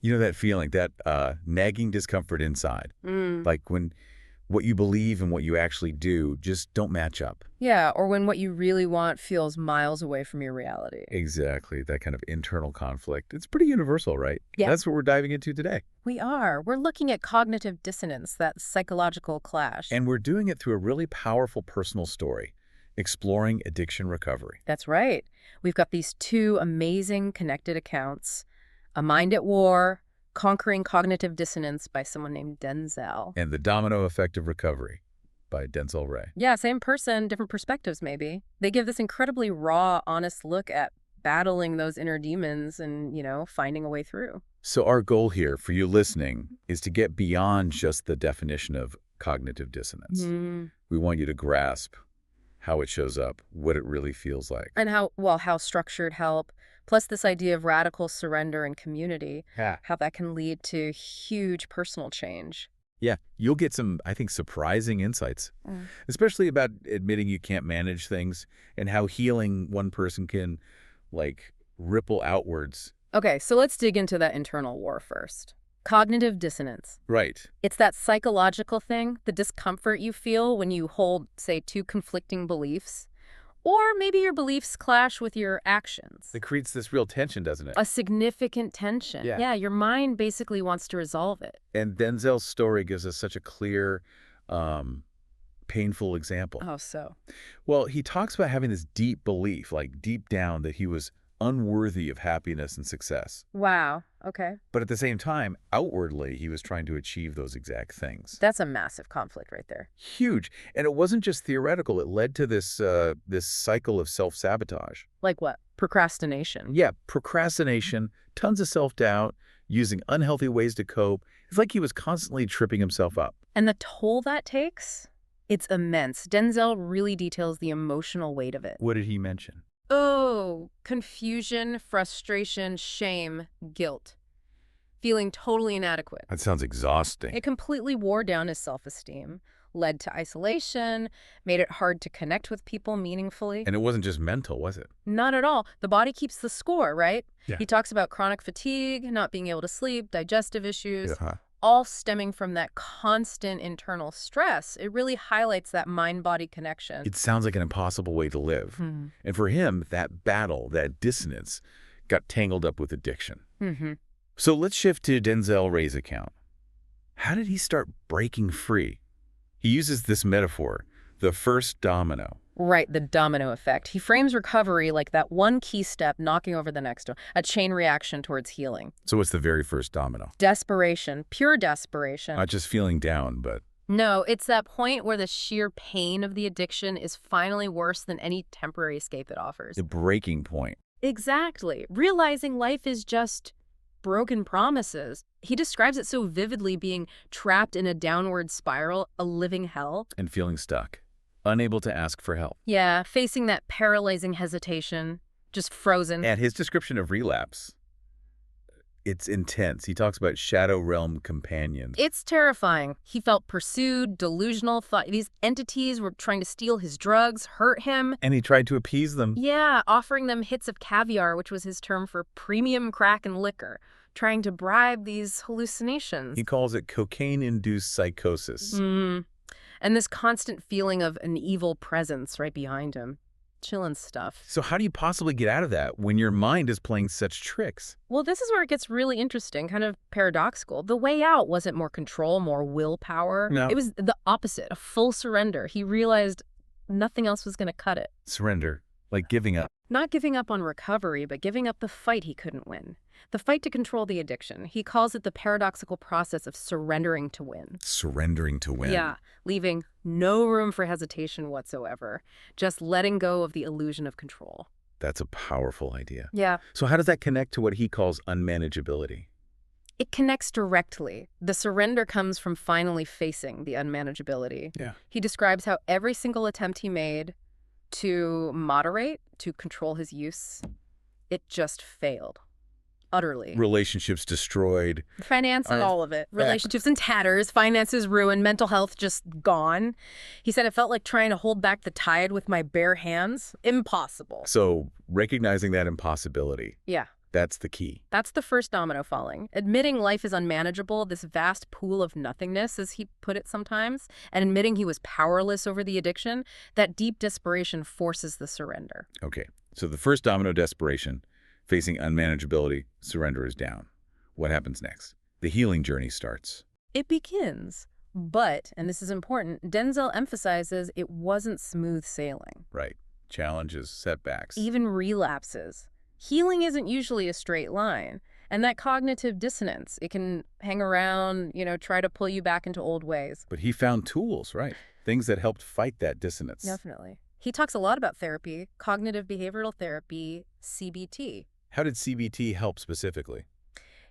You know that feeling, that nagging discomfort inside? Mm. Like when what you believe and what you actually do just don't match up. Yeah, or when what you really want feels miles away from your reality. Exactly, that kind of internal conflict. It's pretty universal, right? Yeah. That's what we're diving into today. We are. We're looking at cognitive dissonance, that psychological clash. And we're doing it through a really powerful personal story, exploring addiction recovery. That's right. We've got these two amazing connected accounts, A Mind at War, Conquering Cognitive Dissonance by someone named Denzel. And The Domino Effect of Recovery by Denzel Ray. Yeah, same person, different perspectives maybe. They give this incredibly raw, honest look at battling those inner demons and, finding a way through. So our goal here for you listening is to get beyond just the definition of cognitive dissonance. Mm. We want you to grasp how it shows up, what it really feels like. And how structured help, plus this idea of radical surrender and community, how that can lead to huge personal change. Yeah, you'll get some, I think, surprising insights, especially about admitting you can't manage things and how healing one person can, ripple outwards. Okay, so let's dig into that internal war first. Cognitive dissonance. Right. It's that psychological thing, the discomfort you feel when you hold, say, two conflicting beliefs. Or maybe your beliefs clash with your actions. It creates this real tension, doesn't it? A significant tension. Yeah. Your mind basically wants to resolve it. And Denzel's story gives us such a clear, painful example. Oh, so? Well, he talks about having this deep belief, deep down, that he was unworthy of happiness and success. Wow. Okay. But at the same time, outwardly, he was trying to achieve those exact things. That's a massive conflict right there. Huge. And it wasn't just theoretical. It led to this cycle of self-sabotage. Like what? Procrastination. Yeah, procrastination, tons of self-doubt, using unhealthy ways to cope. It's like he was constantly tripping himself up. And the toll that takes? It's immense. Denzel really details the emotional weight of it. What did he mention? Oh, confusion, frustration, shame, guilt. Feeling totally inadequate. That sounds exhausting. It completely wore down his self-esteem, led to isolation, made it hard to connect with people meaningfully. And it wasn't just mental, was it? Not at all. The body keeps the score, right? Yeah. He talks about chronic fatigue, not being able to sleep, digestive issues, Uh-huh. all stemming from that constant internal stress. It really highlights that mind-body connection. It sounds like an impossible way to live. And for him, that battle, that dissonance, got tangled up with addiction. So let's shift to Denzel Ray's account. How did he start breaking free? He uses this metaphor, the first domino. Right, the domino effect. He frames recovery like that one key step knocking over the next one, a chain reaction towards healing. So what's the very first domino? Desperation, pure desperation. Not just feeling down, but... No, it's that point where the sheer pain of the addiction is finally worse than any temporary escape it offers. the breaking point. Exactly. Realizing life is just broken promises. He describes it so vividly, being trapped in a downward spiral, a living hell. And feeling stuck. Unable to ask for help. Yeah, facing that paralyzing hesitation, just frozen. And his description of relapse, it's intense. He talks about shadow realm companions. It's terrifying. He felt pursued, delusional, thought these entities were trying to steal his drugs, hurt him. And he tried to appease them. Yeah, offering them hits of caviar, which was his term for premium crack and liquor, trying to bribe these hallucinations. He calls it cocaine-induced psychosis. And this constant feeling of an evil presence right behind him. Chillin' stuff. So how do you possibly get out of that when your mind is playing such tricks? Well, this is where it gets really interesting, kind of paradoxical. The way out wasn't more control, more willpower. No. It was the opposite, a full surrender. He realized nothing else was going to cut it. Surrender, like giving up. Not giving up on recovery, but giving up the fight he couldn't win. The fight to control the addiction. He calls it the paradoxical process of surrendering to win. Surrendering to win. Yeah, leaving no room for hesitation whatsoever. Just letting go of the illusion of control. That's a powerful idea. Yeah. So how does that connect to what he calls unmanageability? It connects directly. The surrender comes from finally facing the unmanageability. Yeah. He describes how every single attempt he made to moderate, to control his use, it just failed. Utterly. Relationships destroyed. Finance, all of it. Relationships in tatters, finances ruined, mental health just gone. He said it felt like trying to hold back the tide with my bare hands. Impossible. So recognizing that impossibility. Yeah. That's the key. That's the first domino falling. Admitting life is unmanageable, this vast pool of nothingness, as he put it sometimes, and admitting he was powerless over the addiction, that deep desperation forces the surrender. Okay, so the first domino, desperation, facing unmanageability, surrender is down. What happens next? The healing journey starts. It begins. But, and this is important, Denzel emphasizes it wasn't smooth sailing. Right. Challenges, setbacks. Even relapses. Healing isn't usually a straight line. And that cognitive dissonance, it can hang around, try to pull you back into old ways. But he found tools, right? Things that helped fight that dissonance. Definitely. He talks a lot about therapy, cognitive behavioral therapy, CBT. How did CBT help specifically?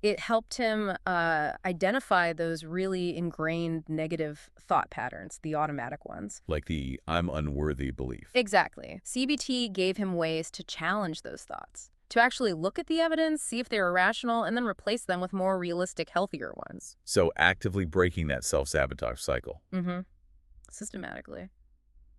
It helped him identify those really ingrained negative thought patterns, the automatic ones. Like the I'm unworthy belief. Exactly. CBT gave him ways to challenge those thoughts, to actually look at the evidence, see if they're irrational, and then replace them with more realistic, healthier ones. So actively breaking that self-sabotage cycle. Mm-hmm. Systematically.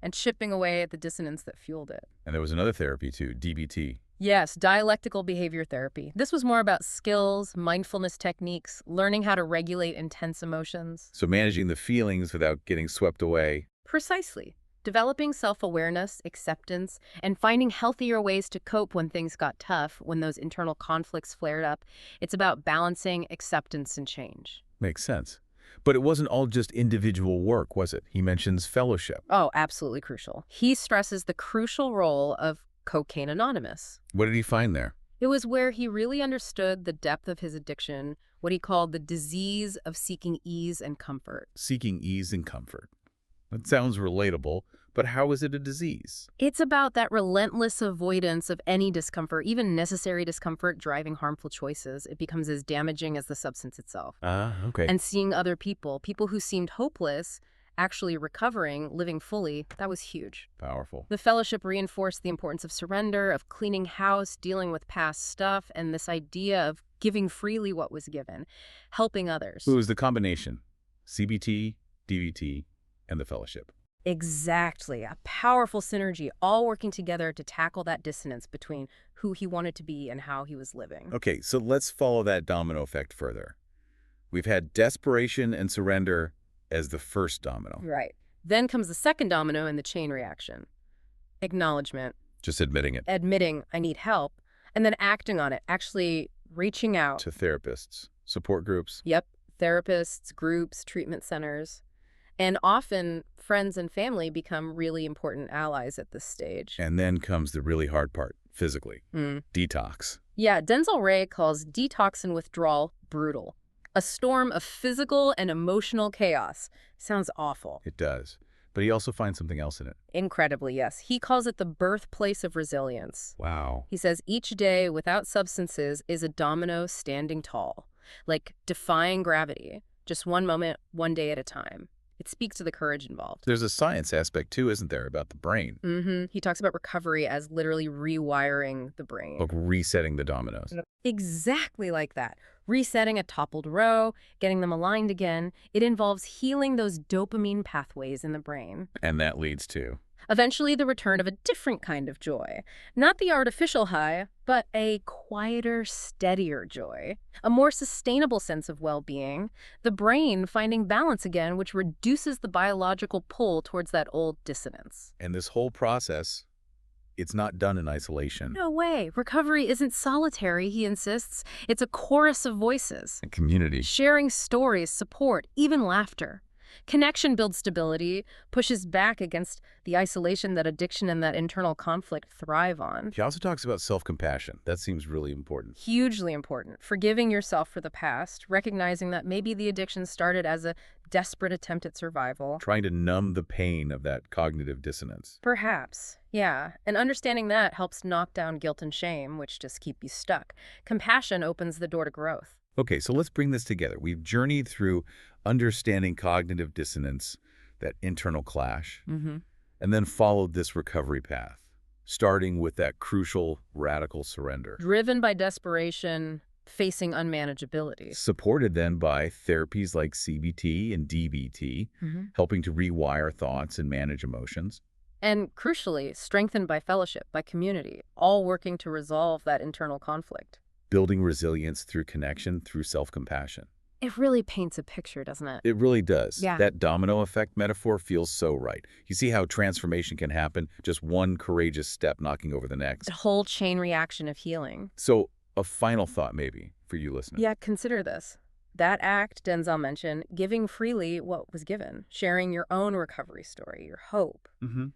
And chipping away at the dissonance that fueled it. And there was another therapy too, DBT. Yes, Dialectical Behavior Therapy. This was more about skills, mindfulness techniques, learning how to regulate intense emotions. So managing the feelings without getting swept away. Precisely. Developing self-awareness, acceptance, and finding healthier ways to cope when things got tough, when those internal conflicts flared up. It's about balancing acceptance and change. Makes sense. But it wasn't all just individual work, was it? He mentions fellowship. Oh, absolutely crucial. He stresses the crucial role of Cocaine Anonymous. What did he find there? It was where he really understood the depth of his addiction, what he called the disease of seeking ease and comfort. Seeking ease and comfort. That sounds relatable, but how is it a disease? It's about that relentless avoidance of any discomfort, even necessary discomfort, driving harmful choices. It becomes as damaging as the substance itself. Okay. And seeing other people who seemed hopeless, actually recovering, living fully, that was huge. Powerful. The fellowship reinforced the importance of surrender, of cleaning house, dealing with past stuff, and this idea of giving freely what was given, helping others. It was the combination, CBT, DBT, and the fellowship. Exactly. A powerful synergy, all working together to tackle that dissonance between who he wanted to be and how he was living. Okay, so let's follow that domino effect further. We've had desperation and surrender as the first domino. Right. Then comes the second domino in the chain reaction. Acknowledgement. Just admitting it. Admitting I need help, and then acting on it, actually reaching out. To therapists, support groups. Yep. Therapists, groups, treatment centers. And often, friends and family become really important allies at this stage. And then comes the really hard part, physically. Detox. Yeah, Denzel Ray calls detox and withdrawal brutal. A storm of physical and emotional chaos. Sounds awful. It does. But he also finds something else in it. Incredibly, yes. He calls it the birthplace of resilience. Wow. He says each day without substances is a domino standing tall, like defying gravity, just one moment, one day at a time. It speaks to the courage involved. There's a science aspect, too, isn't there, about the brain? He talks about recovery as literally rewiring the brain. Like resetting the dominoes. Exactly like that. Resetting a toppled row, getting them aligned again. It involves healing those dopamine pathways in the brain. And that leads to? Eventually, the return of a different kind of joy. Not the artificial high, but a quieter, steadier joy. A more sustainable sense of well-being. The brain finding balance again, which reduces the biological pull towards that old dissonance. And this whole process, it's not done in isolation. No way. Recovery isn't solitary, he insists. It's a chorus of voices. A community. Sharing stories, support, even laughter. Connection builds stability, pushes back against the isolation that addiction and that internal conflict thrive on. He also talks about self-compassion. That seems really important. Hugely important. Forgiving yourself for the past, recognizing that maybe the addiction started as a desperate attempt at survival. Trying to numb the pain of that cognitive dissonance. Perhaps, yeah. And understanding that helps knock down guilt and shame, which just keep you stuck. Compassion opens the door to growth. Okay, so let's bring this together. We've journeyed through understanding cognitive dissonance, that internal clash, and then followed this recovery path, starting with that crucial radical surrender. Driven by desperation, facing unmanageability. Supported then by therapies like CBT and DBT, helping to rewire thoughts and manage emotions. And crucially, strengthened by fellowship, by community, all working to resolve that internal conflict. building resilience through connection, through self-compassion. It really paints a picture, doesn't it? It really does. Yeah. That domino effect metaphor feels so right. You see how transformation can happen, just one courageous step knocking over the next. A whole chain reaction of healing. So a final thought maybe for you listeners. Yeah, consider this. That act Denzel mentioned, giving freely what was given, sharing your own recovery story, your hope. Mm-hmm.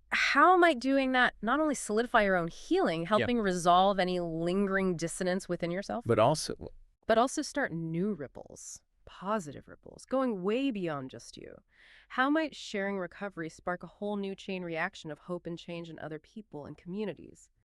How might doing that not only solidify your own healing, helping resolve any lingering dissonance within yourself, But also, but also start new ripples, positive ripples, going way beyond just you? How might sharing recovery spark a whole new chain reaction of hope and change in other people and communities?